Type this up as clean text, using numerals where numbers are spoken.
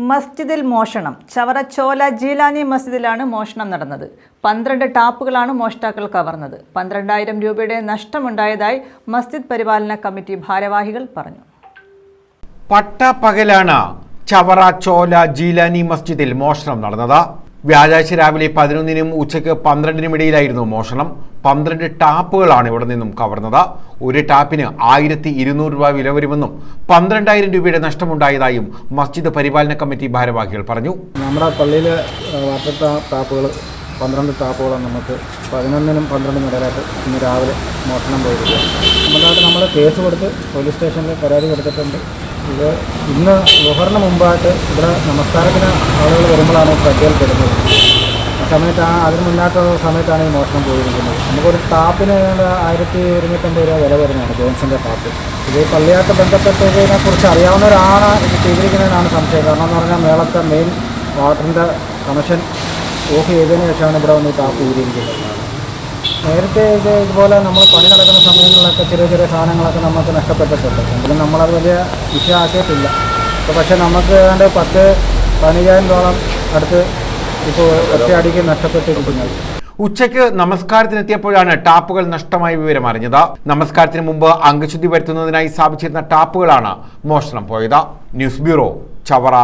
മസ്ജിദിൽ മോഷണം. ചവറ ചോല ജീലാനി മസ്ജിദിലാണ് മോഷണം നടന്നത്. 12 ടാപ്പുകളാണ് മോഷ്ടാക്കൾ കവർന്നത്. 12,000 രൂപയുടെ നഷ്ടമുണ്ടായതായി മസ്ജിദ് പരിപാലന കമ്മിറ്റി ഭാരവാഹികൾ പറഞ്ഞു. പട്ടപ്പകലാണ് ചവറ ചോല ജീലാനി മസ്ജിദിൽ മോഷണം നടന്നത്. വ്യാഴാഴ്ച രാവിലെ 11-നും ഉച്ചയ്ക്ക് 12-നും ഇടയിലായിരുന്നു മോഷണം. 12 ടാപ്പുകളാണ് ഇവിടെ നിന്നും കവർന്നത്. ഒരു ടാപ്പിന് 1,200 രൂപ വില വരുമെന്നും 12,000 രൂപയുടെ നഷ്ടമുണ്ടായതായും മസ്ജിദ് പരിപാലന കമ്മിറ്റി ഭാരവാഹികൾ പറഞ്ഞു. നമ്മുടെ പള്ളിയിൽ വാട്ടർ ടാപ്പുകൾ 12 ടാപ്പുകളാണ് നമുക്ക് 11-നും 12-നും ഇടയിലായിട്ട് ഇന്ന് രാവിലെ മോഷണം പോയിരിക്കുകയാണ്. നമ്മൾ കേസ് കൊടുത്ത് പോലീസ് സ്റ്റേഷനിൽ പരാതി കൊടുത്തിട്ടുണ്ട്. ഇത് ഇന്ന് ലുഹറിന് മുമ്പായിട്ട് ഇവിടെ നമസ്കാരത്തിന് ആളുകൾ വരുമ്പോഴാണ് ശ്രദ്ധയിൽപ്പെടുന്നത്. ആ സമയത്ത് അതിന് മുന്നായിട്ടുള്ള സമയത്താണ് ഈ മോഷണം പോയിരിക്കുന്നത്. നമുക്കൊരു ടാപ്പിന് 1,250 രൂപ വില വരുന്നതാണ് ജോൺസൻ്റെ ടാപ്പ്. ഇത് പള്ളിയായിട്ട് ബന്ധപ്പെട്ടതിനെക്കുറിച്ച് അറിയാവുന്നവരാണ് ഇത് ചെയ്തിരിക്കുന്നതിനാണ് സംശയം. കാരണം എന്ന് പറഞ്ഞാൽ മേളത്തെ മെയിൻ വാട്ടറിൻ്റെ കണക്ഷൻ ഓഫ് ചെയ്തതിന് ശേഷമാണ് ഇവിടെ വന്ന് ഈ ടാപ്പ് ഊരിയിരിക്കുന്നത്. നേരത്തെ ഇതുപോലെ നമ്മൾ പണി നടക്കുന്ന സമയങ്ങളിലൊക്കെ ചെറിയ ചെറിയ സാധനങ്ങളൊക്കെ നമുക്ക് നഷ്ടപ്പെട്ടിട്ടുണ്ട്. എങ്കിലും നമ്മളത് വലിയ വിഷയമാക്കിയിട്ടില്ല. ഇപ്പോൾ പക്ഷേ നമുക്ക് ഏതാണ്ട് 10-15,000 അടുത്ത് ഇപ്പോൾ ഒറ്റയടിക്ക് നഷ്ടപ്പെട്ടിരിക്കുന്നത്. ഉച്ചയ്ക്ക് നമസ്കാരത്തിനെത്തിയപ്പോഴാണ് ടാപ്പുകൾ നഷ്ടമായ വിവരം അറിഞ്ഞത്. നമസ്കാരത്തിന് മുമ്പ് അംഗശുദ്ധി വരുത്തുന്നതിനായി സ്ഥാപിച്ചിരുന്ന ടാപ്പുകളാണ് മോഷണം പോയത്. News bureau, Chavara.